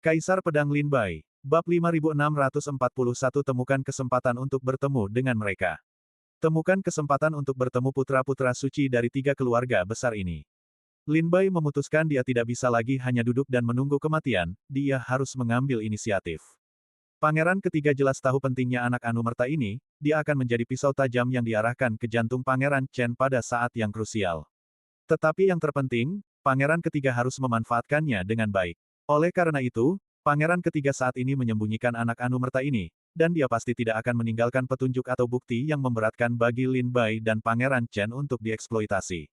Kaisar Pedang Lin Bai. Bab 5641 temukan kesempatan untuk bertemu dengan mereka. Temukan kesempatan untuk bertemu putra-putra suci dari tiga keluarga besar ini. Lin Bai memutuskan dia tidak bisa lagi hanya duduk dan menunggu kematian, dia harus mengambil inisiatif. Pangeran ketiga jelas tahu pentingnya anak Anumerta ini, dia akan menjadi pisau tajam yang diarahkan ke jantung Pangeran Chen pada saat yang krusial. Tetapi yang terpenting, Pangeran ketiga harus memanfaatkannya dengan baik. Oleh karena itu, Pangeran ketiga saat ini menyembunyikan anak Anumerta ini, dan dia pasti tidak akan meninggalkan petunjuk atau bukti yang memberatkan bagi Lin Bai dan Pangeran Chen untuk dieksploitasi.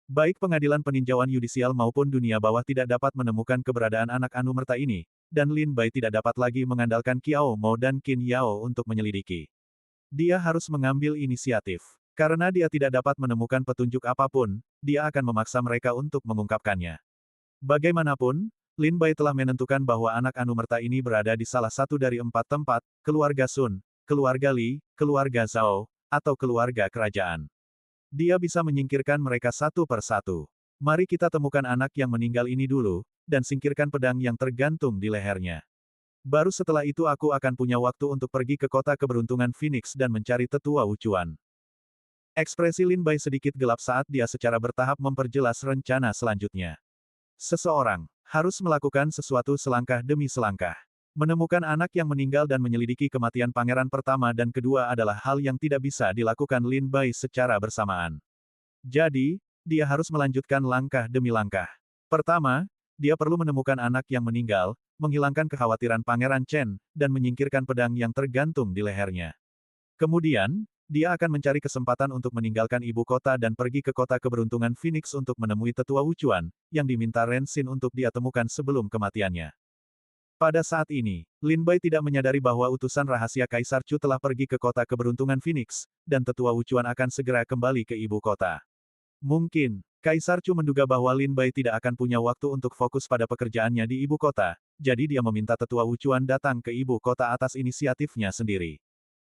Baik pengadilan peninjauan yudisial maupun dunia bawah tidak dapat menemukan keberadaan anak Anumerta ini, dan Lin Bai tidak dapat lagi mengandalkan Qiao Mo dan Qin Yao untuk menyelidiki. Dia harus mengambil inisiatif. Karena dia tidak dapat menemukan petunjuk apapun, dia akan memaksa mereka untuk mengungkapkannya. Bagaimanapun, Lin Bai telah menentukan bahwa anak Anumerta ini berada di salah satu dari 4 tempat, keluarga Sun, keluarga Li, keluarga Zhao, atau keluarga kerajaan. Dia bisa menyingkirkan mereka satu per satu. Mari kita temukan anak yang meninggal ini dulu, dan singkirkan pedang yang tergantung di lehernya. Baru setelah itu aku akan punya waktu untuk pergi ke kota keberuntungan Phoenix dan mencari tetua Wuchuan. Ekspresi Lin Bai sedikit gelap saat dia secara bertahap memperjelas rencana selanjutnya. Seseorang harus melakukan sesuatu selangkah demi selangkah. Menemukan anak yang meninggal dan menyelidiki kematian pangeran pertama dan kedua adalah hal yang tidak bisa dilakukan Lin Bai secara bersamaan. Jadi, dia harus melanjutkan langkah demi langkah. Pertama, dia perlu menemukan anak yang meninggal, menghilangkan kekhawatiran Pangeran Chen, dan menyingkirkan pedang yang tergantung di lehernya. Kemudian, dia akan mencari kesempatan untuk meninggalkan ibu kota dan pergi ke kota keberuntungan Phoenix untuk menemui tetua Wuchuan, yang diminta Ren Xin untuk dia temukan sebelum kematiannya. Pada saat ini, Lin Bai tidak menyadari bahwa utusan rahasia Kaisar Chu telah pergi ke kota keberuntungan Phoenix, dan tetua Wuchuan akan segera kembali ke ibu kota. Mungkin, Kaisar Chu menduga bahwa Lin Bai tidak akan punya waktu untuk fokus pada pekerjaannya di ibu kota, jadi dia meminta tetua Wuchuan datang ke ibu kota atas inisiatifnya sendiri.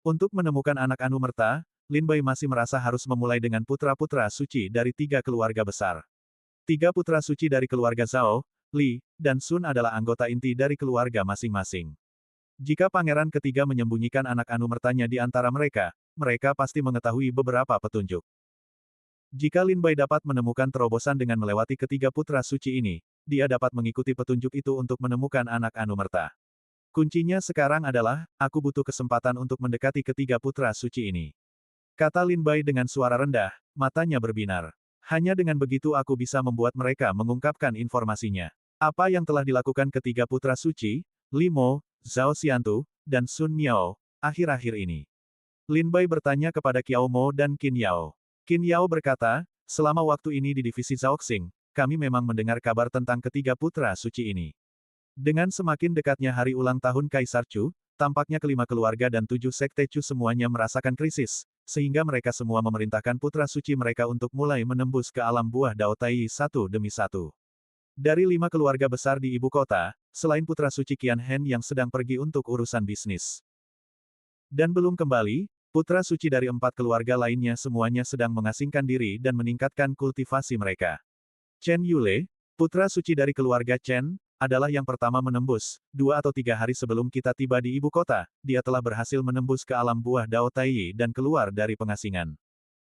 Untuk menemukan anak Anumerta, Lin Bai masih merasa harus memulai dengan putra-putra suci dari tiga keluarga besar. Tiga putra suci dari keluarga Zhao, Li, dan Sun adalah anggota inti dari keluarga masing-masing. Jika pangeran ketiga menyembunyikan anak Anumertanya di antara mereka, mereka pasti mengetahui beberapa petunjuk. Jika Lin Bai dapat menemukan terobosan dengan melewati ketiga putra suci ini, dia dapat mengikuti petunjuk itu untuk menemukan anak Anumerta. Kuncinya sekarang adalah, aku butuh kesempatan untuk mendekati ketiga putra suci ini. Kata Lin Bai dengan suara rendah, matanya berbinar. Hanya dengan begitu aku bisa membuat mereka mengungkapkan informasinya. Apa yang telah dilakukan ketiga putra suci, Li Mo, Zhao Xiantu, dan Sun Miao, akhir-akhir ini. Lin Bai bertanya kepada Qiao Mo dan Qin Yao. Qin Yao berkata, selama waktu ini di divisi Zhaoxing, kami memang mendengar kabar tentang ketiga putra suci ini. Dengan semakin dekatnya hari ulang tahun Kaisar Chu, tampaknya kelima keluarga dan 7 sekte Chu semuanya merasakan krisis, sehingga mereka semua memerintahkan putra suci mereka untuk mulai menembus ke alam buah Dao Tai satu demi satu. Dari 5 keluarga besar di ibu kota, selain putra suci Qian Hen yang sedang pergi untuk urusan bisnis. Dan belum kembali, putra suci dari 4 keluarga lainnya semuanya sedang mengasingkan diri dan meningkatkan kultivasi mereka. Chen Yule, putra suci dari keluarga Chen, adalah yang pertama menembus. 2 atau 3 hari sebelum kita tiba di ibu kota, dia telah berhasil menembus ke alam buah Dao Tai dan keluar dari pengasingan.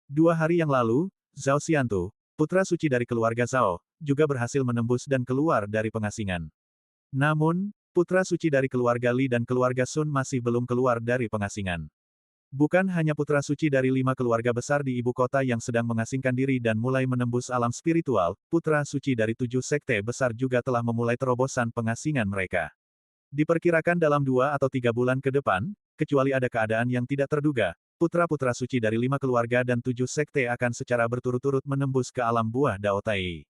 2 hari yang lalu, Zhao Xiantu, putra suci dari keluarga Zhao, juga berhasil menembus dan keluar dari pengasingan. Namun, putra suci dari keluarga Li dan keluarga Sun masih belum keluar dari pengasingan. Bukan hanya putra suci dari 5 keluarga besar di ibu kota yang sedang mengasingkan diri dan mulai menembus alam spiritual, putra suci dari 7 sekte besar juga telah memulai terobosan pengasingan mereka. Diperkirakan dalam 2 atau 3 bulan ke depan, kecuali ada keadaan yang tidak terduga, putra-putra suci dari 5 keluarga dan 7 sekte akan secara berturut-turut menembus ke alam buah Dao Tai.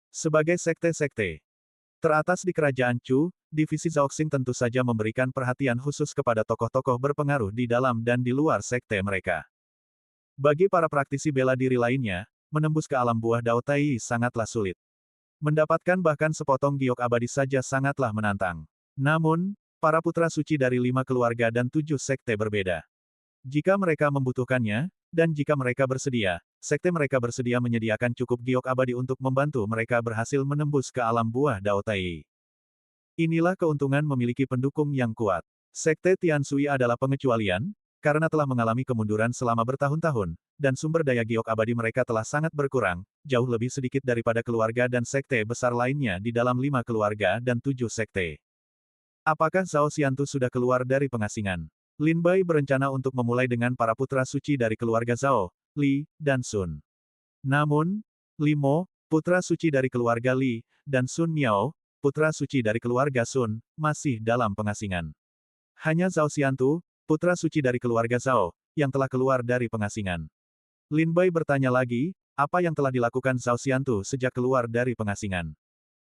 Sebagai sekte-sekte teratas di kerajaan Chu, divisi Zhaoxing tentu saja memberikan perhatian khusus kepada tokoh-tokoh berpengaruh di dalam dan di luar sekte mereka. Bagi para praktisi bela diri lainnya, menembus ke alam buah Dao Tai sangatlah sulit. Mendapatkan bahkan sepotong giok abadi saja sangatlah menantang. Namun, para putra suci dari 5 keluarga dan 7 sekte berbeda. Jika mereka membutuhkannya, dan jika mereka bersedia, sekte mereka bersedia menyediakan cukup giok abadi untuk membantu mereka berhasil menembus ke alam buah Dao Tai. Inilah keuntungan memiliki pendukung yang kuat. Sekte Tianshui adalah pengecualian, karena telah mengalami kemunduran selama bertahun-tahun, dan sumber daya giok abadi mereka telah sangat berkurang, jauh lebih sedikit daripada keluarga dan sekte besar lainnya di dalam 5 keluarga dan 7 sekte. Apakah Zhao Xiantu sudah keluar dari pengasingan? Lin Bai berencana untuk memulai dengan para putra suci dari keluarga Zhao, Li, dan Sun. Namun, Li Mo, putra suci dari keluarga Li, dan Sun Miao, putra suci dari keluarga Sun, masih dalam pengasingan. Hanya Zhao Xiantu, putra suci dari keluarga Zhao, yang telah keluar dari pengasingan. Lin Bai bertanya lagi, apa yang telah dilakukan Zhao Xiantu sejak keluar dari pengasingan?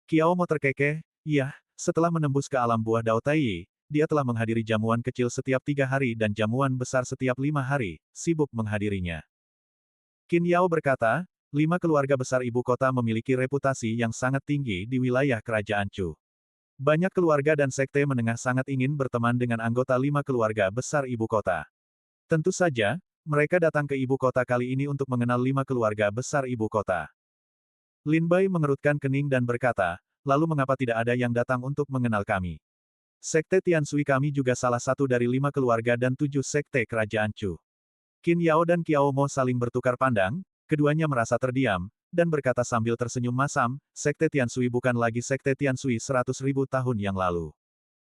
Kiao Mo terkekeh, ya, setelah menembus ke alam buah Dao Tai, dia telah menghadiri jamuan kecil setiap 3 hari dan jamuan besar setiap 5 hari, sibuk menghadirinya. Qin Yao berkata, 5 keluarga besar ibu kota memiliki reputasi yang sangat tinggi di wilayah kerajaan Chu. Banyak keluarga dan sekte menengah sangat ingin berteman dengan anggota 5 keluarga besar ibu kota. Tentu saja, mereka datang ke ibu kota kali ini untuk mengenal 5 keluarga besar ibu kota. Lin Bai mengerutkan kening dan berkata, lalu mengapa tidak ada yang datang untuk mengenal kami? Sekte Tianshui kami juga salah satu dari 5 keluarga dan 7 sekte kerajaan Chu. Qin Yao dan Kiao Mo saling bertukar pandang, keduanya merasa terdiam, dan berkata sambil tersenyum masam, Sekte Tianshui bukan lagi Sekte Tianshui 100.000 tahun yang lalu.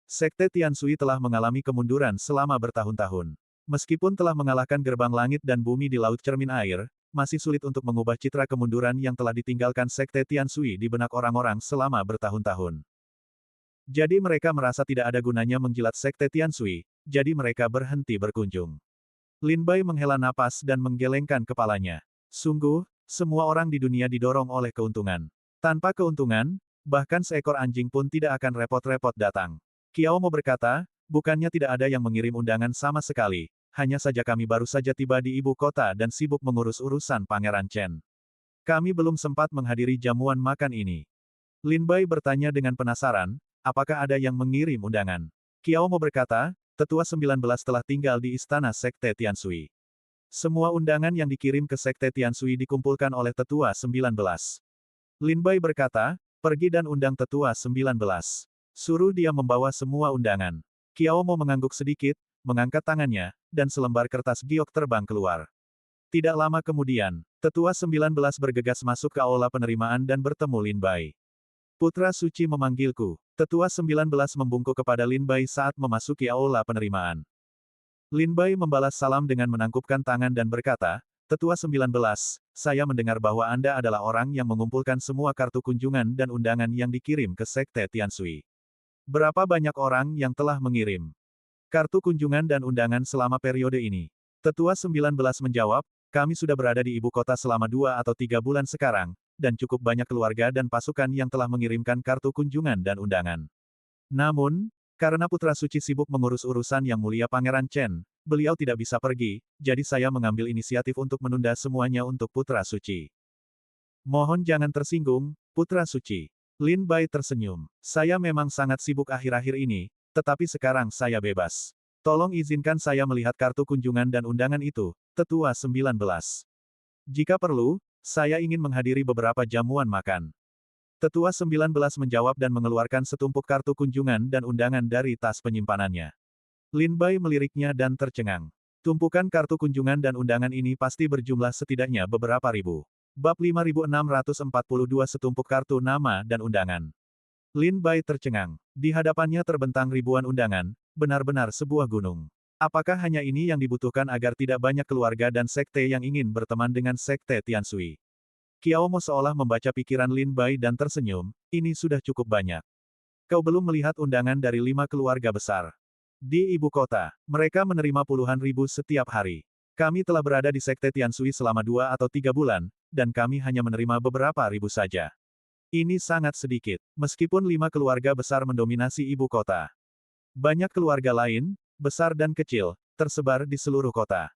Sekte Tianshui telah mengalami kemunduran selama bertahun-tahun. Meskipun telah mengalahkan gerbang langit dan bumi di Laut Cermin Air, masih sulit untuk mengubah citra kemunduran yang telah ditinggalkan Sekte Tianshui di benak orang-orang selama bertahun-tahun. Jadi mereka merasa tidak ada gunanya menjilat Sekte Tianshui, jadi mereka berhenti berkunjung. Lin Bai menghela napas dan menggelengkan kepalanya. Sungguh, semua orang di dunia didorong oleh keuntungan. Tanpa keuntungan, bahkan seekor anjing pun tidak akan repot-repot datang. Kiao Mo berkata, bukannya tidak ada yang mengirim undangan sama sekali, hanya saja kami baru saja tiba di ibu kota dan sibuk mengurus urusan Pangeran Chen. Kami belum sempat menghadiri jamuan makan ini. Lin Bai bertanya dengan penasaran, apakah ada yang mengirim undangan? Kiao Mo berkata, Tetua 19 telah tinggal di istana Sekte Tianshui. Semua undangan yang dikirim ke Sekte Tianshui dikumpulkan oleh Tetua 19. Lin Bai berkata, pergi dan undang Tetua 19. Suruh dia membawa semua undangan. Kiao Mo mengangguk sedikit, mengangkat tangannya, dan selembar kertas giok terbang keluar. Tidak lama kemudian, Tetua 19 bergegas masuk ke aula penerimaan dan bertemu Lin Bai. Putra Suci memanggilku. Tetua 19 membungkuk kepada Lin Bai saat memasuki aula penerimaan. Lin Bai membalas salam dengan menangkupkan tangan dan berkata, Tetua 19, saya mendengar bahwa Anda adalah orang yang mengumpulkan semua kartu kunjungan dan undangan yang dikirim ke Sekte Tianshui. Berapa banyak orang yang telah mengirim kartu kunjungan dan undangan selama periode ini? Tetua 19 menjawab, kami sudah berada di ibu kota selama 2 atau 3 bulan sekarang, dan cukup banyak keluarga dan pasukan yang telah mengirimkan kartu kunjungan dan undangan. Namun, karena Putra Suci sibuk mengurus urusan Yang Mulia Pangeran Chen, beliau tidak bisa pergi, jadi saya mengambil inisiatif untuk menunda semuanya untuk Putra Suci. Mohon jangan tersinggung, Putra Suci. Lin Bai tersenyum. Saya memang sangat sibuk akhir-akhir ini, tetapi sekarang saya bebas. Tolong izinkan saya melihat kartu kunjungan dan undangan itu, Tetua 19. Jika perlu, saya ingin menghadiri beberapa jamuan makan. Tetua 19 menjawab dan mengeluarkan setumpuk kartu kunjungan dan undangan dari tas penyimpanannya. Lin Bai meliriknya dan tercengang. Tumpukan kartu kunjungan dan undangan ini pasti berjumlah setidaknya beberapa ribu. Bab 5642 setumpuk kartu nama dan undangan. Lin Bai tercengang. Di hadapannya terbentang ribuan undangan, benar-benar sebuah gunung. Apakah hanya ini yang dibutuhkan agar tidak banyak keluarga dan sekte yang ingin berteman dengan Sekte Tianshui? Kiao Mo seolah membaca pikiran Lin Bai dan tersenyum, ini sudah cukup banyak. Kau belum melihat undangan dari 5 keluarga besar. Di ibu kota, mereka menerima puluhan ribu setiap hari. Kami telah berada di Sekte Tianshui selama 2 atau 3 bulan, dan kami hanya menerima beberapa ribu saja. Ini sangat sedikit, meskipun 5 keluarga besar mendominasi ibu kota. Banyak keluarga lain, besar dan kecil, tersebar di seluruh kota.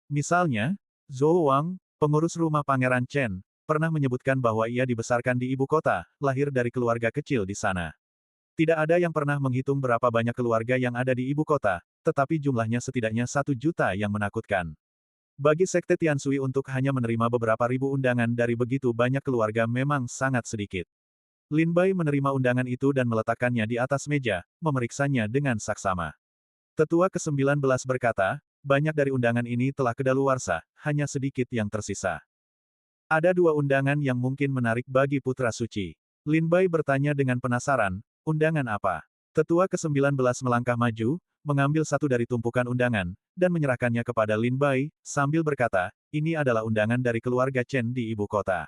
Misalnya, Zhou Wang, pengurus rumah Pangeran Chen, pernah menyebutkan bahwa ia dibesarkan di ibu kota, lahir dari keluarga kecil di sana. Tidak ada yang pernah menghitung berapa banyak keluarga yang ada di ibu kota, tetapi jumlahnya setidaknya 1 juta yang menakutkan. Bagi Sekte Tianshui untuk hanya menerima beberapa ribu undangan dari begitu banyak keluarga memang sangat sedikit. Lin Bai menerima undangan itu dan meletakkannya di atas meja, memeriksanya dengan saksama. Tetua ke-19 berkata, banyak dari undangan ini telah kedaluarsa, hanya sedikit yang tersisa. Ada dua undangan yang mungkin menarik bagi Putra Suci. Lin Bai bertanya dengan penasaran, undangan apa? Tetua ke-19 melangkah maju, mengambil satu dari tumpukan undangan, dan menyerahkannya kepada Lin Bai, sambil berkata, ini adalah undangan dari keluarga Chen di ibu kota.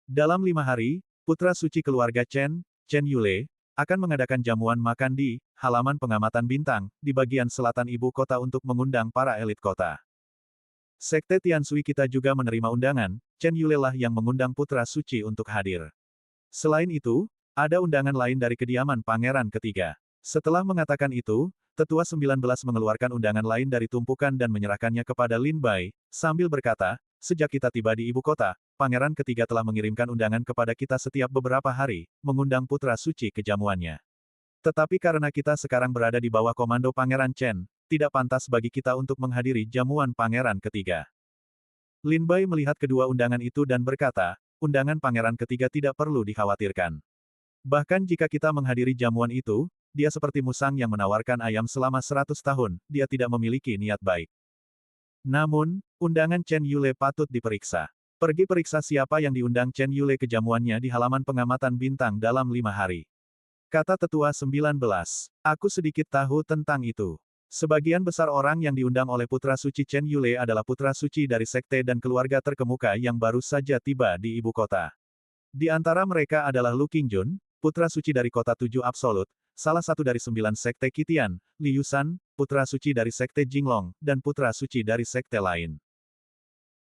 Dalam 5 hari, Putra Suci keluarga Chen, Chen Yule, akan mengadakan jamuan makan di halaman pengamatan bintang, di bagian selatan ibu kota untuk mengundang para elit kota. Sekte Tiansui kita juga menerima undangan, Chen Yule lah yang mengundang Putra Suci untuk hadir. Selain itu, ada undangan lain dari kediaman Pangeran Ketiga. Setelah mengatakan itu, Tetua 19 mengeluarkan undangan lain dari tumpukan dan menyerahkannya kepada Lin Bai, sambil berkata, sejak kita tiba di ibu kota, Pangeran Ketiga telah mengirimkan undangan kepada kita setiap beberapa hari, mengundang Putra Suci ke jamuannya. Tetapi karena kita sekarang berada di bawah komando Pangeran Chen, tidak pantas bagi kita untuk menghadiri jamuan Pangeran Ketiga. Lin Bai melihat kedua undangan itu dan berkata, undangan Pangeran Ketiga tidak perlu dikhawatirkan. Bahkan jika kita menghadiri jamuan itu, dia seperti musang yang menawarkan ayam selama 100 tahun, dia tidak memiliki niat baik. Namun, undangan Chen Yule patut diperiksa. Pergi periksa siapa yang diundang Chen Yule ke jamuannya di halaman pengamatan bintang dalam 5 hari. Kata Tetua 19. Aku sedikit tahu tentang itu. Sebagian besar orang yang diundang oleh Putra Suci Chen Yule adalah Putra Suci dari sekte dan keluarga terkemuka yang baru saja tiba di ibu kota. Di antara mereka adalah Lu Qingjun, Putra Suci dari Kota Tujuh Absolut, salah satu dari 9 sekte Qitian, Li Yusan, Putra Suci dari sekte Jinglong, dan Putra Suci dari sekte lain.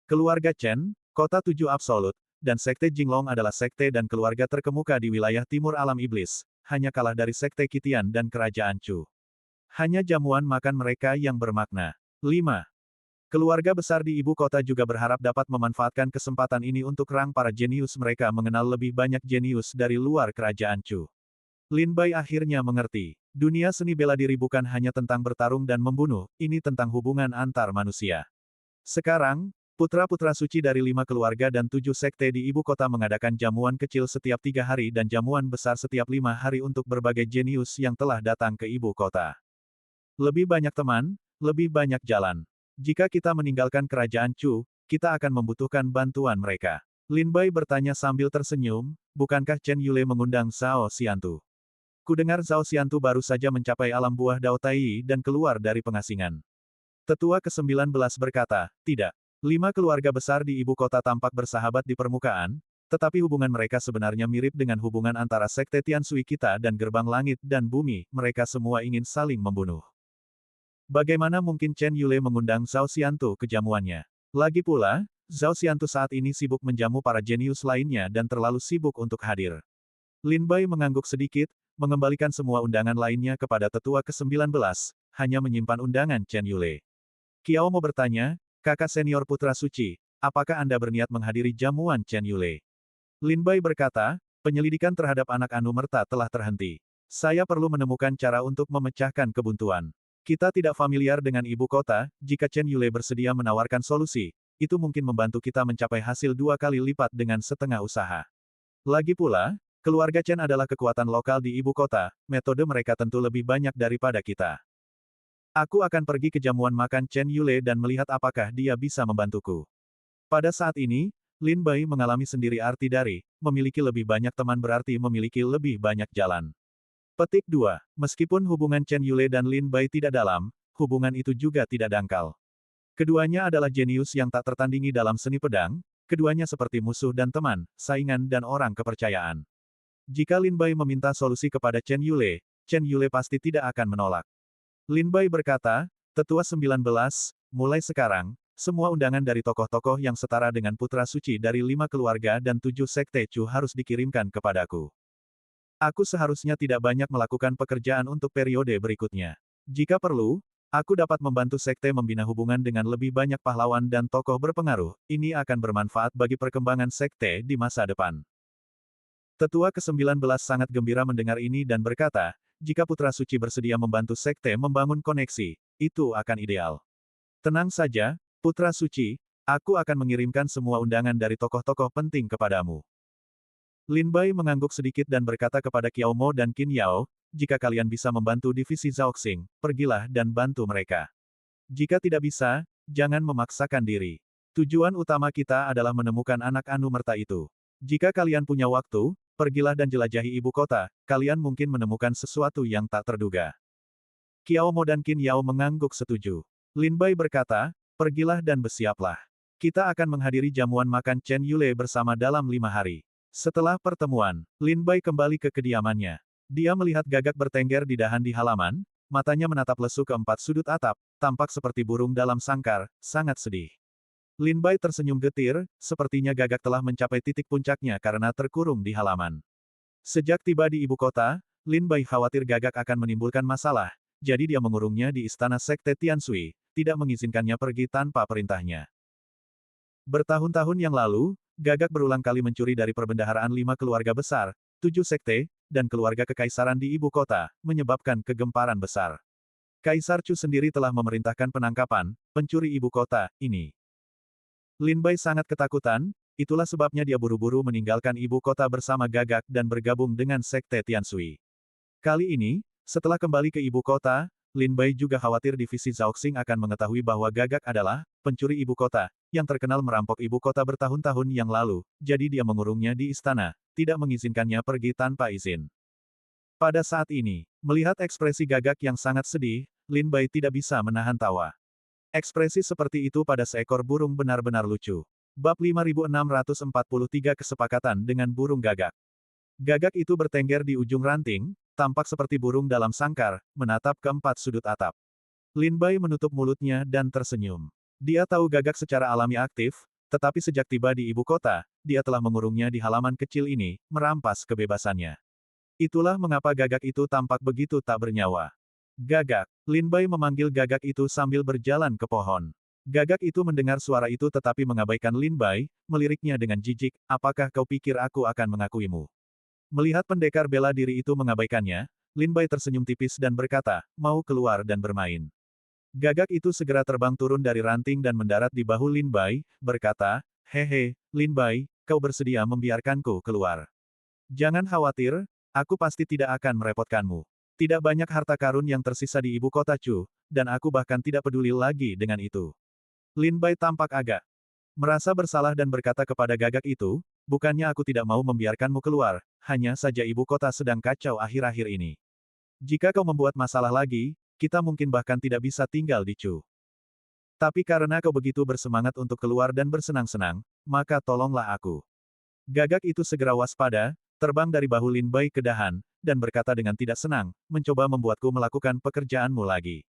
Keluarga Chen, Kota Tujuh Absolut, dan sekte Jinglong adalah sekte dan keluarga terkemuka di wilayah timur alam iblis, hanya kalah dari sekte Qitian dan kerajaan Chu. Hanya jamuan makan mereka yang bermakna. 5. Keluarga besar di ibu kota juga berharap dapat memanfaatkan kesempatan ini untuk rang para jenius mereka mengenal lebih banyak jenius dari luar kerajaan Chu. Lin Bai akhirnya mengerti. Dunia seni bela diri bukan hanya tentang bertarung dan membunuh, ini tentang hubungan antar manusia. Sekarang, putra-putra suci dari 5 keluarga dan 7 sekte di ibu kota mengadakan jamuan kecil setiap 3 hari dan jamuan besar setiap 5 hari untuk berbagai jenius yang telah datang ke ibu kota. Lebih banyak teman, lebih banyak jalan. Jika kita meninggalkan kerajaan Chu, kita akan membutuhkan bantuan mereka. Lin Bai bertanya sambil tersenyum, bukankah Chen Yule mengundang Zhao Xiantu? Kudengar Zhao Xiantu baru saja mencapai alam buah Dao Tai dan keluar dari pengasingan. Tetua ke-19 berkata, tidak. 5 keluarga besar di ibu kota tampak bersahabat di permukaan, tetapi hubungan mereka sebenarnya mirip dengan hubungan antara sekte Tiansui kita dan gerbang langit dan bumi, mereka semua ingin saling membunuh. Bagaimana mungkin Chen Yule mengundang Zhao Xiantu ke jamuannya? Lagi pula, Zhao Xiantu saat ini sibuk menjamu para jenius lainnya dan terlalu sibuk untuk hadir. Lin Bai mengangguk sedikit, mengembalikan semua undangan lainnya kepada tetua ke-19, hanya menyimpan undangan Chen Yule. Kiao mau bertanya, kakak senior Putra Suci, apakah Anda berniat menghadiri jamuan Chen Yule? Lin Bai berkata, penyelidikan terhadap anak Anu Merta telah terhenti. Saya perlu menemukan cara untuk memecahkan kebuntuan. Kita tidak familiar dengan ibu kota, jika Chen Yule bersedia menawarkan solusi, itu mungkin membantu kita mencapai hasil 2 kali lipat dengan setengah usaha. Lagi pula, keluarga Chen adalah kekuatan lokal di ibu kota, metode mereka tentu lebih banyak daripada kita. Aku akan pergi ke jamuan makan Chen Yule dan melihat apakah dia bisa membantuku. Pada saat ini, Lin Bai mengalami sendiri arti dari, memiliki lebih banyak teman berarti memiliki lebih banyak jalan. Petik 2. Meskipun hubungan Chen Yule dan Lin Bai tidak dalam, hubungan itu juga tidak dangkal. Keduanya adalah jenius yang tak tertandingi dalam seni pedang, keduanya seperti musuh dan teman, saingan dan orang kepercayaan. Jika Lin Bai meminta solusi kepada Chen Yule pasti tidak akan menolak. Lin Bai berkata, Tetua 19, mulai sekarang, semua undangan dari tokoh-tokoh yang setara dengan Putra Suci dari 5 keluarga dan 7 sekte Chu harus dikirimkan kepadaku. Aku seharusnya tidak banyak melakukan pekerjaan untuk periode berikutnya. Jika perlu, aku dapat membantu sekte membina hubungan dengan lebih banyak pahlawan dan tokoh berpengaruh, ini akan bermanfaat bagi perkembangan sekte di masa depan. Tetua ke-19 sangat gembira mendengar ini dan berkata, jika Putra Suci bersedia membantu sekte membangun koneksi, itu akan ideal. Tenang saja, Putra Suci, aku akan mengirimkan semua undangan dari tokoh-tokoh penting kepadamu. Lin Bai mengangguk sedikit dan berkata kepada Qiao Mo dan Qin Yao, jika kalian bisa membantu divisi Zhaoxing, pergilah dan bantu mereka. Jika tidak bisa, jangan memaksakan diri. Tujuan utama kita adalah menemukan anak anu merta itu. Jika kalian punya waktu, pergilah dan jelajahi ibu kota, kalian mungkin menemukan sesuatu yang tak terduga. Qiao Mo dan Qin Yao mengangguk setuju. Lin Bai berkata, pergilah dan bersiaplah. Kita akan menghadiri jamuan makan Chen Yule bersama dalam 5 hari. Setelah pertemuan, Lin Bai kembali ke kediamannya. Dia melihat Gagak bertengger di dahan di halaman, matanya menatap lesu ke 4 sudut atap, tampak seperti burung dalam sangkar, sangat sedih. Lin Bai tersenyum getir, sepertinya Gagak telah mencapai titik puncaknya karena terkurung di halaman. Sejak tiba di ibu kota, Lin Bai khawatir Gagak akan menimbulkan masalah, jadi dia mengurungnya di istana Sekte Tianshui, tidak mengizinkannya pergi tanpa perintahnya. Bertahun-tahun yang lalu, Gagak berulang kali mencuri dari perbendaharaan 5 keluarga besar, 7 sekte, dan keluarga kekaisaran di ibu kota, menyebabkan kegemparan besar. Kaisar Chu sendiri telah memerintahkan penangkapan pencuri ibu kota ini. Lin Bai sangat ketakutan, itulah sebabnya dia buru-buru meninggalkan ibu kota bersama Gagak dan bergabung dengan Sekte Tianshui. Kali ini, setelah kembali ke ibu kota, Lin Bai juga khawatir divisi Zhaoxing akan mengetahui bahwa Gagak adalah pencuri ibu kota, yang terkenal merampok ibu kota bertahun-tahun yang lalu, jadi dia mengurungnya di istana, tidak mengizinkannya pergi tanpa izin. Pada saat ini, melihat ekspresi Gagak yang sangat sedih, Lin Bai tidak bisa menahan tawa. Ekspresi seperti itu pada seekor burung benar-benar lucu. Bab 5643 Kesepakatan dengan burung Gagak. Gagak itu bertengger di ujung ranting, tampak seperti burung dalam sangkar, menatap ke 4 sudut atap. Lin Bai menutup mulutnya dan tersenyum. Dia tahu Gagak secara alami aktif, tetapi sejak tiba di ibu kota, dia telah mengurungnya di halaman kecil ini, merampas kebebasannya. Itulah mengapa Gagak itu tampak begitu tak bernyawa. Gagak, Lin Bai memanggil Gagak itu sambil berjalan ke pohon. Gagak itu mendengar suara itu tetapi mengabaikan Lin Bai, meliriknya dengan jijik, apakah kau pikir aku akan mengakuimu? Melihat pendekar bela diri itu mengabaikannya, Lin Bai tersenyum tipis dan berkata, mau keluar dan bermain. Gagak itu segera terbang turun dari ranting dan mendarat di bahu Lin Bai, berkata, hehe, Lin Bai, kau bersedia membiarkanku keluar. Jangan khawatir, aku pasti tidak akan merepotkanmu. Tidak banyak harta karun yang tersisa di ibu kota Chu, dan aku bahkan tidak peduli lagi dengan itu. Lin Bai tampak agak merasa bersalah dan berkata kepada Gagak itu, bukannya aku tidak mau membiarkanmu keluar, hanya saja ibu kota sedang kacau akhir-akhir ini. Jika kau membuat masalah lagi, kita mungkin bahkan tidak bisa tinggal di Chu. Tapi karena kau begitu bersemangat untuk keluar dan bersenang-senang, maka tolonglah aku. Gagak itu segera waspada, terbang dari bahu Lin Bai ke dahan, dan berkata dengan tidak senang, mencoba membuatku melakukan pekerjaanmu lagi.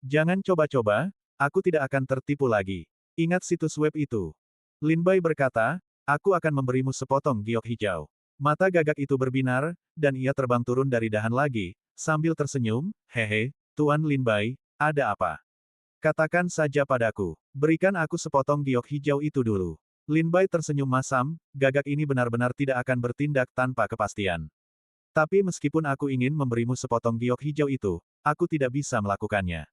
Jangan coba-coba, aku tidak akan tertipu lagi. Ingat situs web itu. Lin Bai berkata, aku akan memberimu sepotong giok hijau. Mata Gagak itu berbinar, dan ia terbang turun dari dahan lagi, sambil tersenyum, hehe, Tuan Lin Bai, ada apa? Katakan saja padaku, berikan aku sepotong giok hijau itu dulu. Lin Bai tersenyum masam, Gagak ini benar-benar tidak akan bertindak tanpa kepastian. Tapi meskipun aku ingin memberimu sepotong giok hijau itu, aku tidak bisa melakukannya.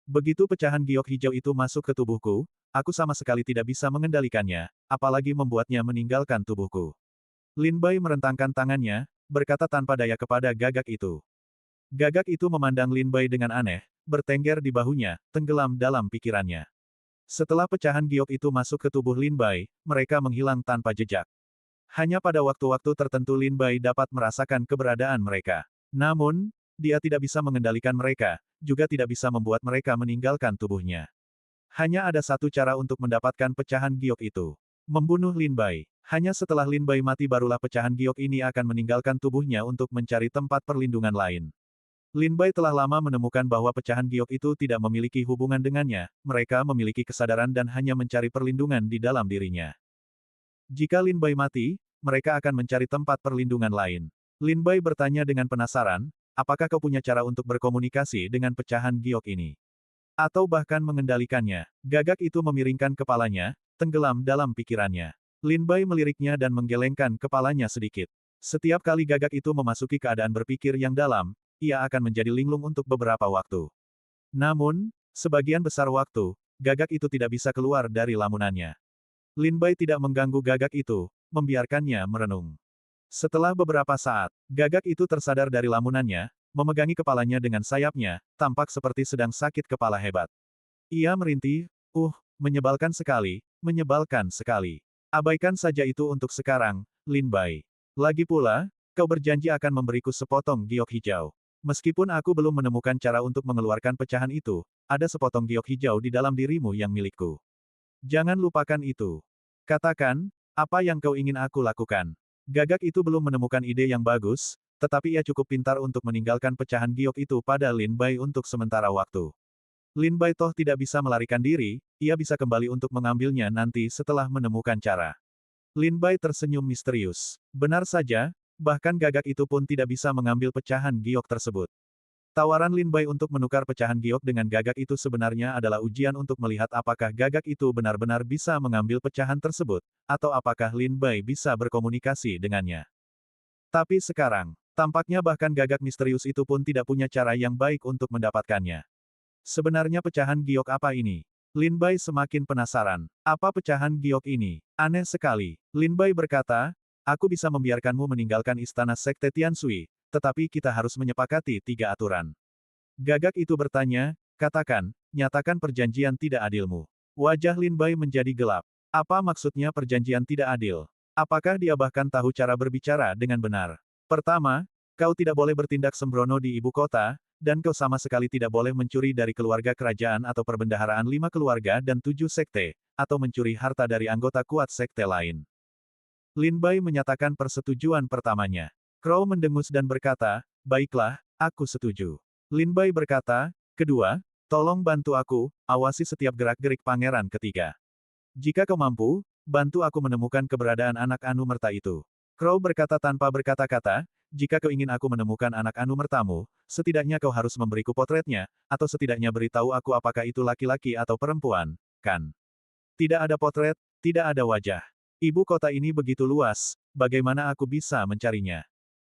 Begitu pecahan giok hijau itu masuk ke tubuhku, aku sama sekali tidak bisa mengendalikannya, apalagi membuatnya meninggalkan tubuhku. Lin Bai merentangkan tangannya, berkata tanpa daya kepada Gagak itu. Gagak itu memandang Lin Bai dengan aneh, bertengger di bahunya, tenggelam dalam pikirannya. Setelah pecahan giok itu masuk ke tubuh Lin Bai, mereka menghilang tanpa jejak. Hanya pada waktu-waktu tertentu Lin Bai dapat merasakan keberadaan mereka. Namun, dia tidak bisa mengendalikan mereka, juga tidak bisa membuat mereka meninggalkan tubuhnya. Hanya ada satu cara untuk mendapatkan pecahan giok itu. Membunuh Lin Bai. Hanya setelah Lin Bai mati barulah pecahan giok ini akan meninggalkan tubuhnya untuk mencari tempat perlindungan lain. Lin Bai telah lama menemukan bahwa pecahan giok itu tidak memiliki hubungan dengannya, mereka memiliki kesadaran dan hanya mencari perlindungan di dalam dirinya. Jika Lin Bai mati, mereka akan mencari tempat perlindungan lain. Lin Bai bertanya dengan penasaran, apakah kau punya cara untuk berkomunikasi dengan pecahan giok ini? Atau bahkan mengendalikannya? Gagak itu memiringkan kepalanya, tenggelam dalam pikirannya. Lin Bai meliriknya dan menggelengkan kepalanya sedikit. Setiap kali Gagak itu memasuki keadaan berpikir yang dalam, ia akan menjadi linglung untuk beberapa waktu. Namun, sebagian besar waktu, Gagak itu tidak bisa keluar dari lamunannya. Lin Bai tidak mengganggu Gagak itu, membiarkannya merenung. Setelah beberapa saat, gagak itu tersadar dari lamunannya, memegangi kepalanya dengan sayapnya, tampak seperti sedang sakit kepala hebat. Ia merintih, menyebalkan sekali, menyebalkan sekali. Abaikan saja itu untuk sekarang, Lin Bai. Lagi pula, kau berjanji akan memberiku sepotong giok hijau. Meskipun aku belum menemukan cara untuk mengeluarkan pecahan itu, ada sepotong giok hijau di dalam dirimu yang milikku. Jangan lupakan itu. Katakan, apa yang kau ingin aku lakukan. Gagak itu belum menemukan ide yang bagus, tetapi ia cukup pintar untuk meninggalkan pecahan giok itu pada Lin Bai untuk sementara waktu. Lin Bai toh tidak bisa melarikan diri, ia bisa kembali untuk mengambilnya nanti setelah menemukan cara. Lin Bai tersenyum misterius. Benar saja, bahkan gagak itu pun tidak bisa mengambil pecahan giok tersebut. Tawaran Lin Bai untuk menukar pecahan giok dengan gagak itu sebenarnya adalah ujian untuk melihat apakah gagak itu benar-benar bisa mengambil pecahan tersebut, atau apakah Lin Bai bisa berkomunikasi dengannya. Tapi sekarang, tampaknya bahkan gagak misterius itu pun tidak punya cara yang baik untuk mendapatkannya. Sebenarnya pecahan giok apa ini? Lin Bai semakin penasaran. Apa pecahan giok ini? Aneh sekali. Lin Bai berkata, aku bisa membiarkanmu meninggalkan istana Sekte Tianshui, tetapi kita harus menyepakati 3 aturan. Gagak itu bertanya, katakan, nyatakan perjanjian tidak adilmu. Wajah Lin Bai menjadi gelap. Apa maksudnya perjanjian tidak adil? Apakah dia bahkan tahu cara berbicara dengan benar? Pertama, kau tidak boleh bertindak sembrono di ibu kota, dan kau sama sekali tidak boleh mencuri dari keluarga kerajaan atau perbendaharaan 5 keluarga dan 7 sekte, atau mencuri harta dari anggota kuat sekte lain. Lin Bai menyatakan persetujuan pertamanya. Crow mendengus dan berkata, baiklah, aku setuju. Lin Bai berkata, kedua, tolong bantu aku, awasi setiap gerak-gerik pangeran ketiga. Jika kau mampu, bantu aku menemukan keberadaan anak Anumerta itu. Crow berkata tanpa berkata-kata, jika kau ingin aku menemukan anak Anumertamu, setidaknya kau harus memberiku potretnya, atau setidaknya beritahu aku apakah itu laki-laki atau perempuan, kan? Tidak ada potret, tidak ada wajah. Ibu kota ini begitu luas, bagaimana aku bisa mencarinya?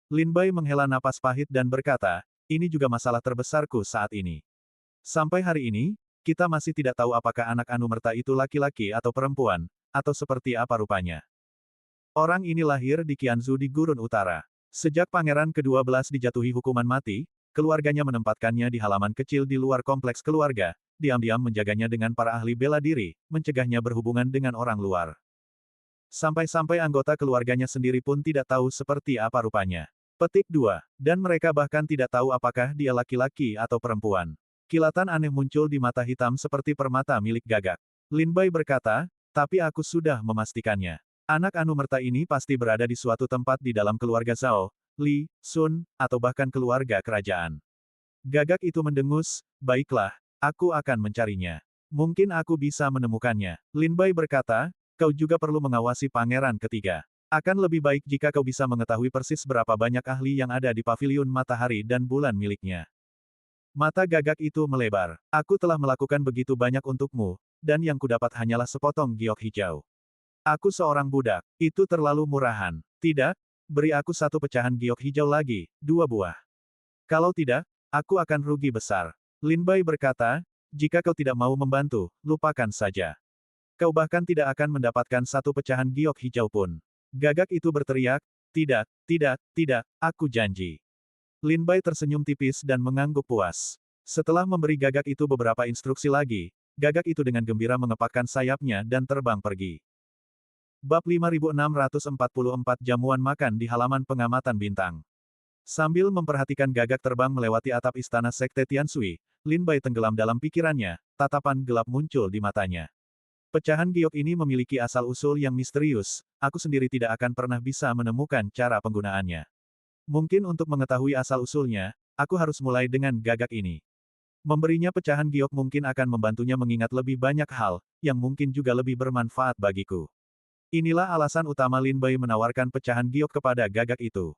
Lin Bai menghela napas pahit dan berkata, ini juga masalah terbesarku saat ini. Sampai hari ini, kita masih tidak tahu apakah anak Anumerta itu laki-laki atau perempuan, atau seperti apa rupanya. Orang ini lahir di Qianzu di Gurun Utara. Sejak pangeran ke-12 dijatuhi hukuman mati, keluarganya menempatkannya di halaman kecil di luar kompleks keluarga, diam-diam menjaganya dengan para ahli bela diri, mencegahnya berhubungan dengan orang luar. Sampai-sampai anggota keluarganya sendiri pun tidak tahu seperti apa rupanya. Petik 2. Dan mereka bahkan tidak tahu apakah dia laki-laki atau perempuan. Kilatan aneh muncul di mata hitam seperti permata milik gagak. Lin Bai berkata, tapi aku sudah memastikannya. Anak Anumerta ini pasti berada di suatu tempat di dalam keluarga Zhao, Li, Sun, atau bahkan keluarga kerajaan. Gagak itu mendengus, baiklah, aku akan mencarinya. Mungkin aku bisa menemukannya. Lin Bai berkata, kau juga perlu mengawasi pangeran ketiga. Akan lebih baik jika kau bisa mengetahui persis berapa banyak ahli yang ada di paviliun matahari dan bulan miliknya. Mata gagak itu melebar. Aku telah melakukan begitu banyak untukmu, dan yang kudapat hanyalah sepotong giok hijau. Aku seorang budak. Itu terlalu murahan. Tidak, beri aku satu pecahan giok hijau lagi, 2 buah. Kalau tidak, aku akan rugi besar. Lin Bai berkata, jika kau tidak mau membantu, lupakan saja. Kau bahkan tidak akan mendapatkan satu pecahan giok hijau pun. Gagak itu berteriak, tidak, tidak, tidak, aku janji. Lin Bai tersenyum tipis dan mengangguk puas. Setelah memberi gagak itu beberapa instruksi lagi, gagak itu dengan gembira mengepakkan sayapnya dan terbang pergi. Bab 5644 Jamuan Makan di Halaman Pengamatan Bintang. Sambil memperhatikan gagak terbang melewati atap istana Sekte Tianshui, Lin Bai tenggelam dalam pikirannya, tatapan gelap muncul di matanya. Pecahan giok ini memiliki asal-usul yang misterius, aku sendiri tidak akan pernah bisa menemukan cara penggunaannya. Mungkin untuk mengetahui asal-usulnya, aku harus mulai dengan gagak ini. Memberinya pecahan giok mungkin akan membantunya mengingat lebih banyak hal, yang mungkin juga lebih bermanfaat bagiku. Inilah alasan utama Lin Bai menawarkan pecahan giok kepada gagak itu.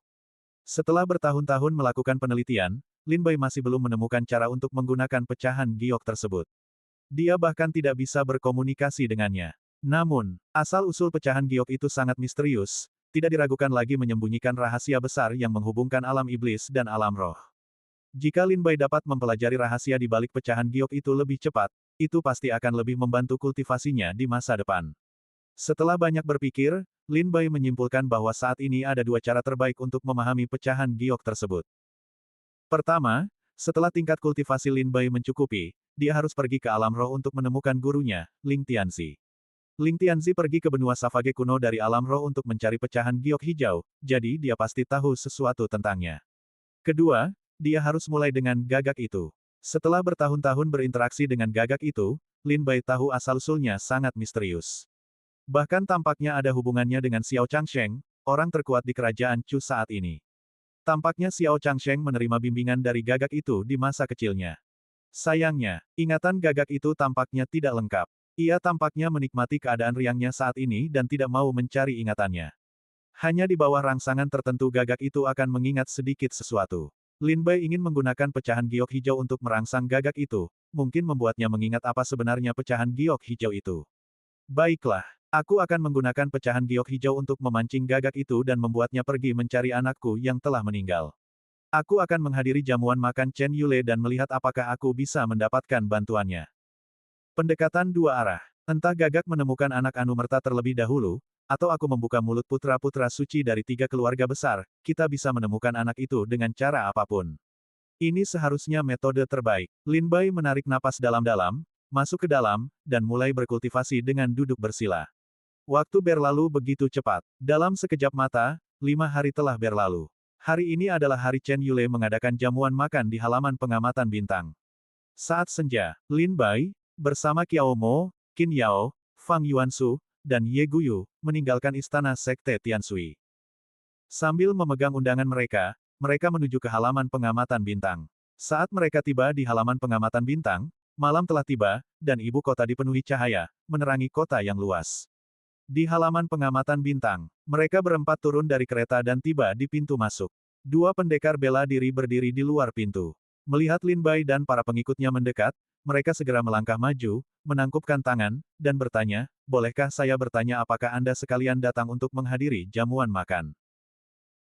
Setelah bertahun-tahun melakukan penelitian, Lin Bai masih belum menemukan cara untuk menggunakan pecahan giok tersebut. Dia bahkan tidak bisa berkomunikasi dengannya. Namun, asal-usul pecahan giok itu sangat misterius, tidak diragukan lagi menyembunyikan rahasia besar yang menghubungkan alam iblis dan alam roh. Jika Lin Bai dapat mempelajari rahasia di balik pecahan giok itu lebih cepat, itu pasti akan lebih membantu kultivasinya di masa depan. Setelah banyak berpikir, Lin Bai menyimpulkan bahwa saat ini ada dua cara terbaik untuk memahami pecahan giok tersebut. Pertama, setelah tingkat kultivasi Lin Bai mencukupi, dia harus pergi ke alam roh untuk menemukan gurunya, Ling Tianzi. Ling Tianzi pergi ke benua Savage kuno dari alam roh untuk mencari pecahan giok hijau, jadi dia pasti tahu sesuatu tentangnya. Kedua, dia harus mulai dengan gagak itu. Setelah bertahun-tahun berinteraksi dengan gagak itu, Lin Bai tahu asal-usulnya sangat misterius. Bahkan tampaknya ada hubungannya dengan Xiao Changsheng, orang terkuat di kerajaan Chu saat ini. Tampaknya Xiao Changsheng menerima bimbingan dari gagak itu di masa kecilnya. Sayangnya, ingatan gagak itu tampaknya tidak lengkap. Ia tampaknya menikmati keadaan riangnya saat ini dan tidak mau mencari ingatannya. Hanya di bawah rangsangan tertentu gagak itu akan mengingat sedikit sesuatu. Lin Bai ingin menggunakan pecahan giok hijau untuk merangsang gagak itu, mungkin membuatnya mengingat apa sebenarnya pecahan giok hijau itu. Baiklah, aku akan menggunakan pecahan giok hijau untuk memancing gagak itu dan membuatnya pergi mencari anakku yang telah meninggal. Aku akan menghadiri jamuan makan Chen Yule dan melihat apakah aku bisa mendapatkan bantuannya. Pendekatan dua arah. Entah gagak menemukan anak Anumerta terlebih dahulu, atau aku membuka mulut putra-putra suci dari tiga keluarga besar, kita bisa menemukan anak itu dengan cara apapun. Ini seharusnya metode terbaik. Lin Bai menarik napas dalam-dalam, masuk ke dalam, dan mulai berkultivasi dengan duduk bersila. Waktu berlalu begitu cepat. Dalam sekejap mata, 5 hari telah berlalu. Hari ini adalah hari Chen Yule mengadakan jamuan makan di halaman pengamatan bintang. Saat senja, Lin Bai, bersama Qiao Mo, Qin Yao, Fang Yuansu, dan Ye Guyu, meninggalkan istana Sekte Tianshui. Sambil memegang undangan mereka menuju ke halaman pengamatan bintang. Saat mereka tiba di halaman pengamatan bintang, malam telah tiba, dan ibu kota dipenuhi cahaya, menerangi kota yang luas. Di halaman pengamatan bintang, mereka berempat turun dari kereta dan tiba di pintu masuk. Dua pendekar bela diri berdiri di luar pintu. Melihat Lin Bai dan para pengikutnya mendekat, mereka segera melangkah maju, menangkupkan tangan, dan bertanya, bolehkah saya bertanya apakah Anda sekalian datang untuk menghadiri jamuan makan?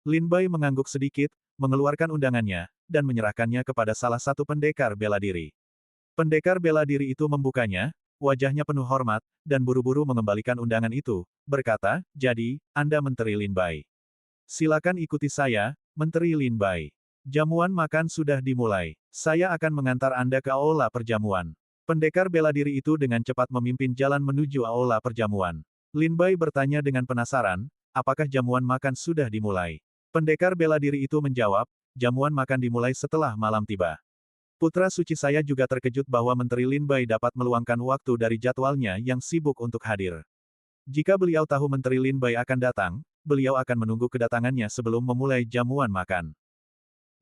Lin Bai mengangguk sedikit, mengeluarkan undangannya, dan menyerahkannya kepada salah satu pendekar bela diri. Pendekar bela diri itu membukanya, wajahnya penuh hormat, dan buru-buru mengembalikan undangan itu, berkata, jadi, Anda Menteri Lin Bai. Silakan ikuti saya, Menteri Lin Bai. Jamuan makan sudah dimulai. Saya akan mengantar Anda ke aula perjamuan. Pendekar bela diri itu dengan cepat memimpin jalan menuju aula perjamuan. Lin Bai bertanya dengan penasaran, apakah jamuan makan sudah dimulai? Pendekar bela diri itu menjawab, jamuan makan dimulai setelah malam tiba. Putra suci saya juga terkejut bahwa Menteri Lin Bai dapat meluangkan waktu dari jadwalnya yang sibuk untuk hadir. Jika beliau tahu Menteri Lin Bai akan datang, beliau akan menunggu kedatangannya sebelum memulai jamuan makan.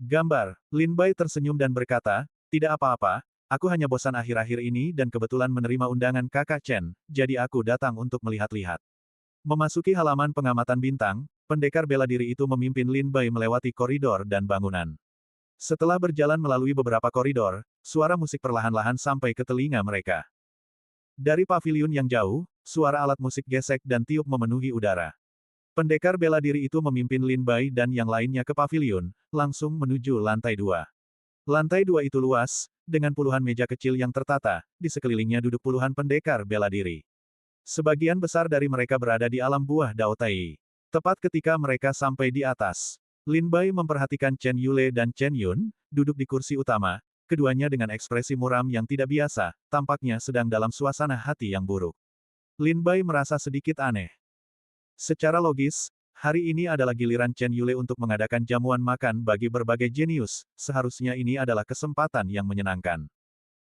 Gambar, Lin Bai tersenyum dan berkata, tidak apa-apa, aku hanya bosan akhir-akhir ini dan kebetulan menerima undangan kakak Chen, jadi aku datang untuk melihat-lihat. Memasuki halaman pengamatan bintang, pendekar bela diri itu memimpin Lin Bai melewati koridor dan bangunan. Setelah berjalan melalui beberapa koridor, suara musik perlahan-lahan sampai ke telinga mereka. Dari paviliun yang jauh, suara alat musik gesek dan tiup memenuhi udara. Pendekar bela diri itu memimpin Lin Bai dan yang lainnya ke paviliun, langsung menuju lantai 2. Lantai 2 itu luas, dengan puluhan meja kecil yang tertata, di sekelilingnya duduk puluhan pendekar bela diri. Sebagian besar dari mereka berada di alam buah Dao Tai. Tepat ketika mereka sampai di atas, Lin Bai memperhatikan Chen Yule dan Chen Yun, duduk di kursi utama, keduanya dengan ekspresi muram yang tidak biasa, tampaknya sedang dalam suasana hati yang buruk. Lin Bai merasa sedikit aneh. Secara logis, hari ini adalah giliran Chen Yule untuk mengadakan jamuan makan bagi berbagai jenius, seharusnya ini adalah kesempatan yang menyenangkan.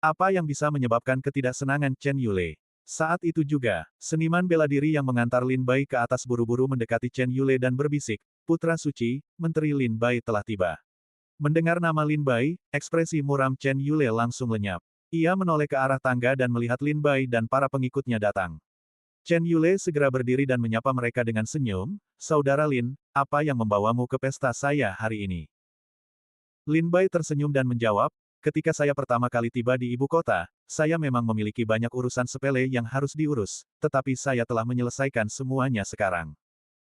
Apa yang bisa menyebabkan ketidaksenangan Chen Yule? Saat itu juga, seniman bela diri yang mengantar Lin Bai ke atas buru-buru mendekati Chen Yule dan berbisik, Putra suci, Menteri Lin Bai telah tiba. Mendengar nama Lin Bai, ekspresi muram Chen Yule langsung lenyap. Ia menoleh ke arah tangga dan melihat Lin Bai dan para pengikutnya datang. Chen Yule segera berdiri dan menyapa mereka dengan senyum, Saudara Lin, apa yang membawamu ke pesta saya hari ini? Lin Bai tersenyum dan menjawab, ketika saya pertama kali tiba di ibu kota, saya memang memiliki banyak urusan sepele yang harus diurus, tetapi saya telah menyelesaikan semuanya sekarang.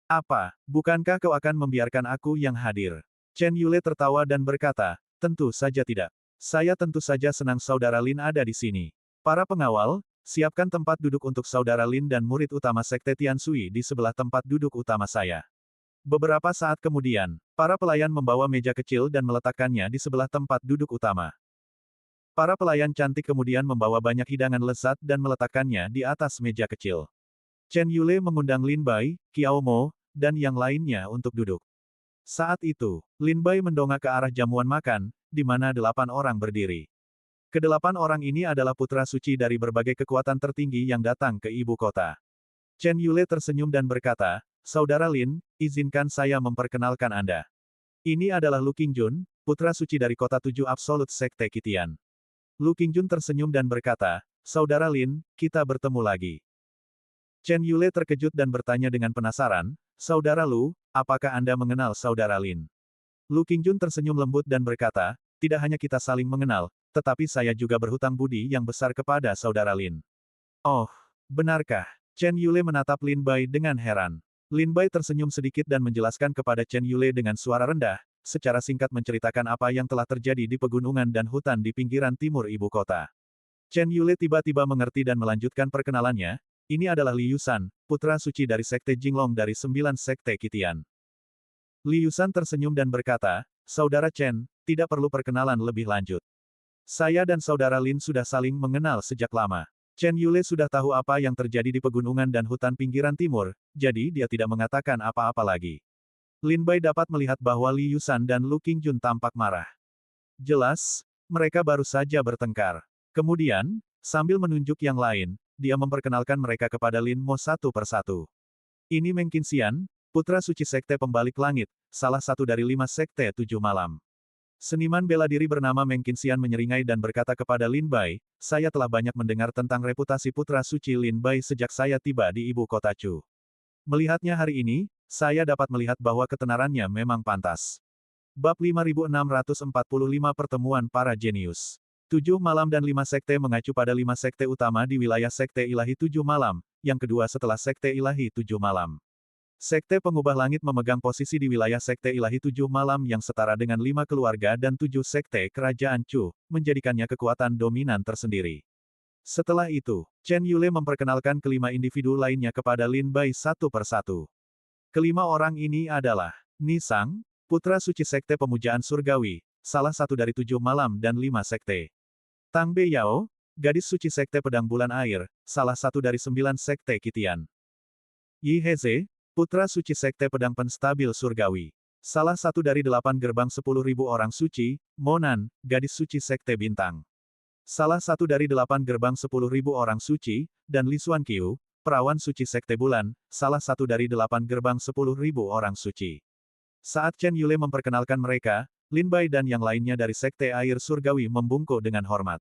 Apa, bukankah kau akan membiarkan aku yang hadir? Chen Yule tertawa dan berkata, tentu saja tidak. Saya tentu saja senang Saudara Lin ada di sini. Para pengawal, Siapkan tempat duduk untuk saudara Lin dan murid utama Sekte Tianshui di sebelah tempat duduk utama saya. Beberapa saat kemudian, para pelayan membawa meja kecil dan meletakkannya di sebelah tempat duduk utama. Para pelayan cantik kemudian membawa banyak hidangan lezat dan meletakkannya di atas meja kecil. Chen Yule mengundang Lin Bai, Qiao Mo, dan yang lainnya untuk duduk. Saat itu, Lin Bai mendongak ke arah jamuan makan, di mana 8 orang berdiri. Kedelapan orang ini adalah putra suci dari berbagai kekuatan tertinggi yang datang ke ibu kota. Chen Yule tersenyum dan berkata, Saudara Lin, izinkan saya memperkenalkan Anda. Ini adalah Lu Qingjun, putra suci dari kota 7 Absolut Sekte Qitian. Lu Qingjun tersenyum dan berkata, Saudara Lin, kita bertemu lagi. Chen Yule terkejut dan bertanya dengan penasaran, Saudara Lu, apakah Anda mengenal Saudara Lin? Lu Qingjun tersenyum lembut dan berkata, tidak hanya kita saling mengenal, tetapi saya juga berhutang budi yang besar kepada Saudara Lin. Oh, benarkah? Chen Yule menatap Lin Bai dengan heran. Lin Bai tersenyum sedikit dan menjelaskan kepada Chen Yule dengan suara rendah, secara singkat menceritakan apa yang telah terjadi di pegunungan dan hutan di pinggiran timur ibu kota. Chen Yule tiba-tiba mengerti dan melanjutkan perkenalannya, ini adalah Li Yusan, putra suci dari Sekte Jinglong dari 9 Sekte Qitian. Li Yusan tersenyum dan berkata, Saudara Chen, tidak perlu perkenalan lebih lanjut. Saya dan Saudara Lin sudah saling mengenal sejak lama. Chen Yule sudah tahu apa yang terjadi di pegunungan dan hutan pinggiran timur, jadi dia tidak mengatakan apa-apa lagi. Lin Bai dapat melihat bahwa Li Yusan dan Lu Qingjun tampak marah. Jelas, mereka baru saja bertengkar. Kemudian, sambil menunjuk yang lain, dia memperkenalkan mereka kepada Lin Mo satu persatu. Ini Meng Qinxian, putra suci Sekte Pembalik Langit, salah satu dari 5 Sekte 7 Malam. Seniman bela diri bernama Meng Qinxian menyeringai dan berkata kepada Lin Bai, saya telah banyak mendengar tentang reputasi putra suci Lin Bai sejak saya tiba di ibu kota Chu. Melihatnya hari ini, saya dapat melihat bahwa ketenarannya memang pantas. Bab 5645 Pertemuan Para Jenius. 7 Malam dan 5 Sekte mengacu pada 5 Sekte utama di wilayah Sekte Ilahi 7 Malam, yang kedua setelah Sekte Ilahi 7 Malam. Sekte Pengubah Langit memegang posisi di wilayah Sekte Ilahi 7 Malam yang setara dengan 5 keluarga dan 7 Sekte Kerajaan Chu, menjadikannya kekuatan dominan tersendiri. Setelah itu, Chen Yule memperkenalkan kelima individu lainnya kepada Lin Bai satu persatu. Kelima orang ini adalah Ni Sang, putra suci Sekte Pemujaan Surgawi, salah satu dari 7 Malam dan 5 Sekte. Tang Bei Yao, gadis suci Sekte Pedang Bulan Air, salah satu dari 9 Sekte Qitian. Yi Heze, putra suci Sekte Pedang Penstabil Surgawi. Salah satu dari 8 gerbang 10.000 orang suci, Monan, gadis suci Sekte Bintang. Salah satu dari 8 gerbang 10.000 orang suci, dan Li Xuan Qiu, perawan suci Sekte Bulan, salah satu dari 8 gerbang 10.000 orang suci. Saat Chen Yule memperkenalkan mereka, Lin Bai dan yang lainnya dari Sekte Air Surgawi membungkuk dengan hormat.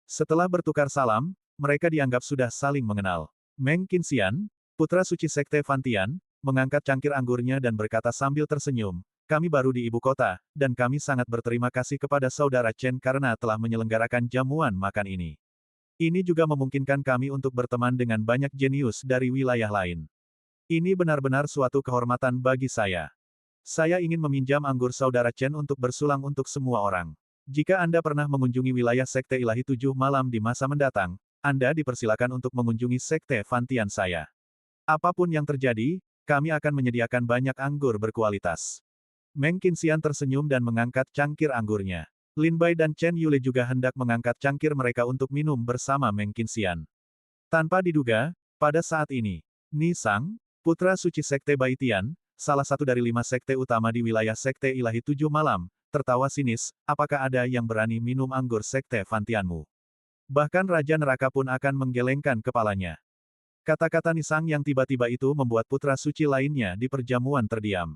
Setelah bertukar salam, mereka dianggap sudah saling mengenal. Meng Qinxian, putra suci Sekte Fantian, mengangkat cangkir anggurnya dan berkata sambil tersenyum, kami baru di ibu kota, dan kami sangat berterima kasih kepada Saudara Chen karena telah menyelenggarakan jamuan makan ini. Ini juga memungkinkan kami untuk berteman dengan banyak jenius dari wilayah lain. Ini benar-benar suatu kehormatan bagi saya. Saya ingin meminjam anggur Saudara Chen untuk bersulang untuk semua orang. Jika Anda pernah mengunjungi wilayah Sekte Ilahi 7 Malam di masa mendatang, Anda dipersilakan untuk mengunjungi Sekte Fantian saya. Apapun yang terjadi, kami akan menyediakan banyak anggur berkualitas. Meng Qinxian tersenyum dan mengangkat cangkir anggurnya. Lin Bai dan Chen Yule juga hendak mengangkat cangkir mereka untuk minum bersama Meng Qinxian. Tanpa diduga, pada saat ini, Ni Sang, putra suci Sekte Baitian, salah satu dari 5 sekte utama di wilayah Sekte Ilahi 7 Malam, tertawa sinis, apakah ada yang berani minum anggur Sekte Fantianmu? Bahkan Raja Neraka pun akan menggelengkan kepalanya. Kata-kata Ni Sang yang tiba-tiba itu membuat putra suci lainnya di perjamuan terdiam.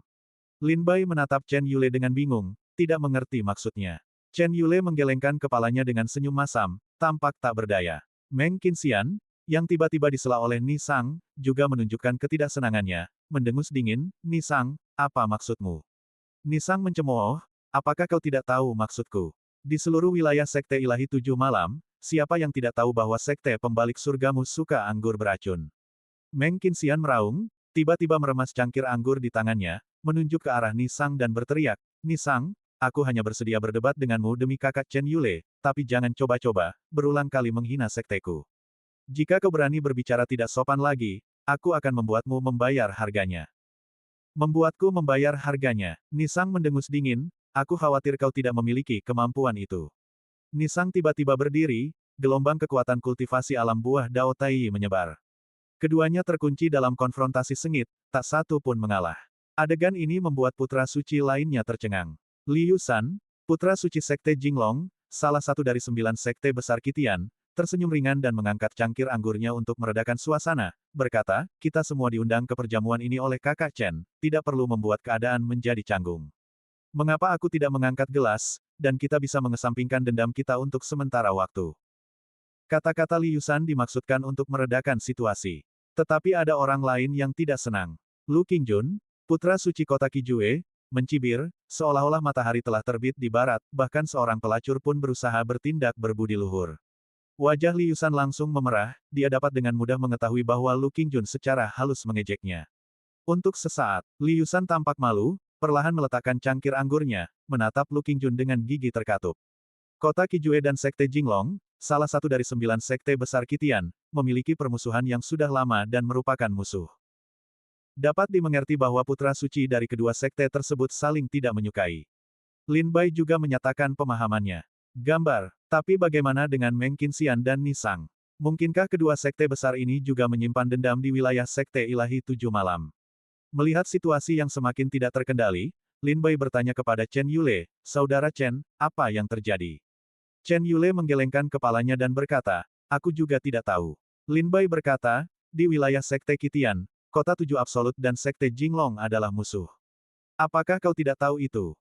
Lin Bai menatap Chen Yule dengan bingung, tidak mengerti maksudnya. Chen Yule menggelengkan kepalanya dengan senyum masam, tampak tak berdaya. Meng Qinxian, yang tiba-tiba disela oleh Ni Sang, juga menunjukkan ketidaksenangannya, mendengus dingin, Ni Sang, apa maksudmu? Ni Sang mencemooh, apakah kau tidak tahu maksudku? Di seluruh wilayah Sekte Ilahi 7 Malam, siapa yang tidak tahu bahwa Sekte Pembalik Surgamu suka anggur beracun? Meng Qinxian meraung, tiba-tiba meremas cangkir anggur di tangannya, menunjuk ke arah Ni Sang dan berteriak, Ni Sang, aku hanya bersedia berdebat denganmu demi kakak Chen Yule, tapi jangan coba-coba, berulang kali menghina sekteku. Jika kau berani berbicara tidak sopan lagi, aku akan membuatmu membayar harganya. Membuatku membayar harganya. Nisang mendengus dingin, aku khawatir kau tidak memiliki kemampuan itu. Nisang tiba-tiba berdiri, gelombang kekuatan kultivasi alam buah Dao Tai menyebar. Keduanya terkunci dalam konfrontasi sengit, tak satu pun mengalah. Adegan ini membuat putra suci lainnya tercengang. Liu Shan, putra suci Sekte Jinglong, salah satu dari 9 sekte besar Qitian, tersenyum ringan dan mengangkat cangkir anggurnya untuk meredakan suasana, berkata, kita semua diundang ke perjamuan ini oleh kakak Chen, tidak perlu membuat keadaan menjadi canggung. Mengapa aku tidak mengangkat gelas, dan kita bisa mengesampingkan dendam kita untuk sementara waktu? Kata-kata Liu Shan dimaksudkan untuk meredakan situasi. Tetapi ada orang lain yang tidak senang. Lu Qingjun, putra suci kota Qijue, mencibir, seolah-olah matahari telah terbit di barat, bahkan seorang pelacur pun berusaha bertindak berbudi luhur. Wajah Liu Shan langsung memerah, dia dapat dengan mudah mengetahui bahwa Lu Qingjun secara halus mengejeknya. Untuk sesaat, Liu Shan tampak malu, perlahan meletakkan cangkir anggurnya, menatap Lu Qingjun dengan gigi terkatup. Kota Qijue dan Sekte Jinglong, salah satu dari 9 sekte besar Qitian, memiliki permusuhan yang sudah lama dan merupakan musuh. Dapat dimengerti bahwa putra suci dari kedua sekte tersebut saling tidak menyukai. Lin Bai juga menyatakan pemahamannya. Gambar, tapi bagaimana dengan Meng Qinxian dan Nisang? Mungkinkah kedua sekte besar ini juga menyimpan dendam di wilayah Sekte Ilahi Tujuh Malam? Melihat situasi yang semakin tidak terkendali, Lin Bai bertanya kepada Chen Yule, Saudara Chen, apa yang terjadi? Chen Yule menggelengkan kepalanya dan berkata, aku juga tidak tahu. Lin Bai berkata, di wilayah Sekte Qitian, Kota Tujuh Absolut dan Sekte Jinglong adalah musuh. Apakah kau tidak tahu itu?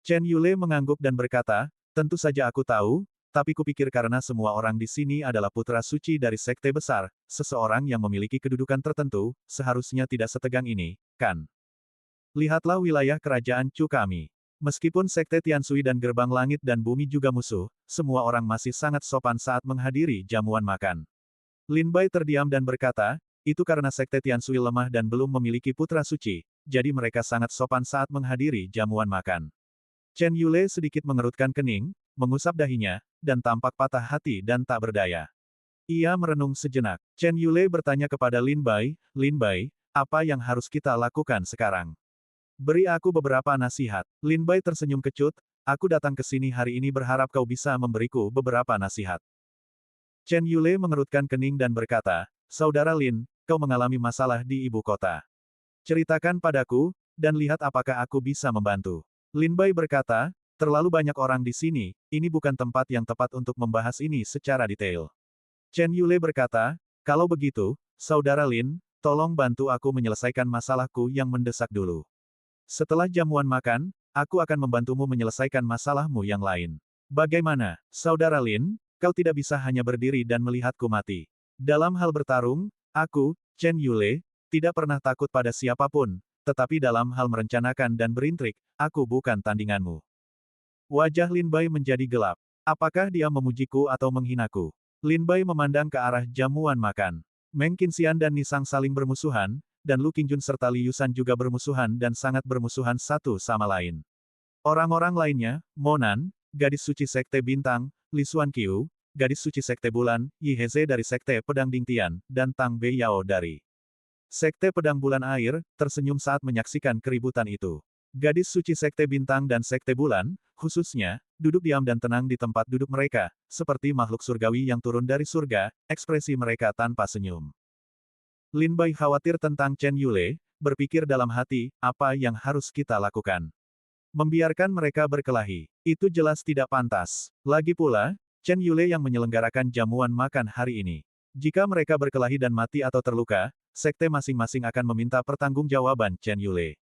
Chen Yule mengangguk dan berkata, tentu saja aku tahu, tapi kupikir karena semua orang di sini adalah putra suci dari sekte besar, seseorang yang memiliki kedudukan tertentu, seharusnya tidak setegang ini, kan? Lihatlah wilayah kerajaan Chu kami. Meskipun sekte Tiansui dan gerbang langit dan bumi juga musuh, semua orang masih sangat sopan saat menghadiri jamuan makan. Lin Bai terdiam dan berkata, itu karena sekte Tiansui lemah dan belum memiliki putra suci, jadi mereka sangat sopan saat menghadiri jamuan makan. Chen Yule sedikit mengerutkan kening, mengusap dahinya, dan tampak patah hati dan tak berdaya. Ia merenung sejenak. Chen Yule bertanya kepada Lin Bai, apa yang harus kita lakukan sekarang? Beri aku beberapa nasihat. Lin Bai tersenyum kecut, aku datang ke sini hari ini berharap kau bisa memberiku beberapa nasihat. Chen Yule mengerutkan kening dan berkata, Saudara Lin, kau mengalami masalah di ibu kota. Ceritakan padaku, dan lihat apakah aku bisa membantu. Lin Bai berkata, terlalu banyak orang di sini, ini bukan tempat yang tepat untuk membahas ini secara detail. Chen Yule berkata, kalau begitu, Saudara Lin, tolong bantu aku menyelesaikan masalahku yang mendesak dulu. Setelah jamuan makan, aku akan membantumu menyelesaikan masalahmu yang lain. Bagaimana, Saudara Lin? Kau tidak bisa hanya berdiri dan melihatku mati. Dalam hal bertarung, aku, Chen Yule, tidak pernah takut pada siapapun, tetapi dalam hal merencanakan dan berintrik, aku bukan tandinganmu. Wajah Lin Bai menjadi gelap. Apakah dia memujiku atau menghinaku? Lin Bai memandang ke arah jamuan makan. Meng Qinxian dan Nisang saling bermusuhan, dan Lu Qingjun serta Liu Shan juga bermusuhan dan sangat bermusuhan satu sama lain. Orang-orang lainnya, Monan, gadis suci Sekte Bintang, Li Xuanqiu, gadis suci Sekte Bulan, Yi Heze dari Sekte Pedang Dingtian, dan Tang Bei Yao dari Sekte Pedang Bulan Air, tersenyum saat menyaksikan keributan itu. Gadis suci Sekte Bintang dan Sekte Bulan, khususnya, duduk diam dan tenang di tempat duduk mereka, seperti makhluk surgawi yang turun dari surga, ekspresi mereka tanpa senyum. Lin Bai khawatir tentang Chen Yule, berpikir dalam hati, apa yang harus kita lakukan? Membiarkan mereka berkelahi. Itu jelas tidak pantas. Lagi pula, Chen Yule yang menyelenggarakan jamuan makan hari ini. Jika mereka berkelahi dan mati atau terluka, sekte masing-masing akan meminta pertanggungjawaban Chen Yule.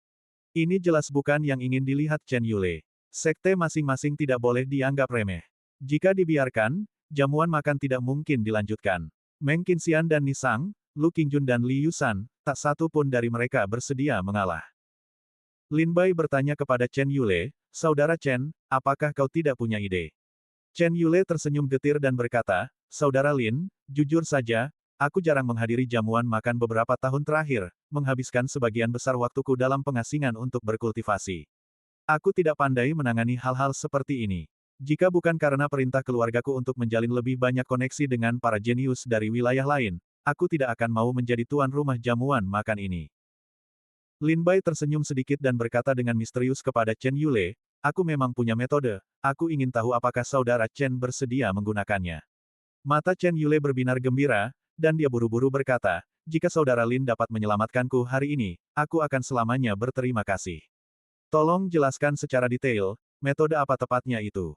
Ini jelas bukan yang ingin dilihat Chen Yule. Sekte masing-masing tidak boleh dianggap remeh. Jika dibiarkan, jamuan makan tidak mungkin dilanjutkan. Meng Qinxian dan Nisang, Lu Qingjun dan Liu Shan, tak satu pun dari mereka bersedia mengalah. Lin Bai bertanya kepada Chen Yule, Saudara Chen, apakah kau tidak punya ide? Chen Yule tersenyum getir dan berkata, Saudara Lin, jujur saja, aku jarang menghadiri jamuan makan beberapa tahun terakhir, menghabiskan sebagian besar waktuku dalam pengasingan untuk berkultivasi. Aku tidak pandai menangani hal-hal seperti ini. Jika bukan karena perintah keluargaku untuk menjalin lebih banyak koneksi dengan para jenius dari wilayah lain, aku tidak akan mau menjadi tuan rumah jamuan makan ini. Lin Bai tersenyum sedikit dan berkata dengan misterius kepada Chen Yule, aku memang punya metode, aku ingin tahu apakah saudara Chen bersedia menggunakannya. Mata Chen Yule berbinar gembira, dan dia buru-buru berkata, jika saudara Lin dapat menyelamatkanku hari ini, aku akan selamanya berterima kasih. Tolong jelaskan secara detail, metode apa tepatnya itu?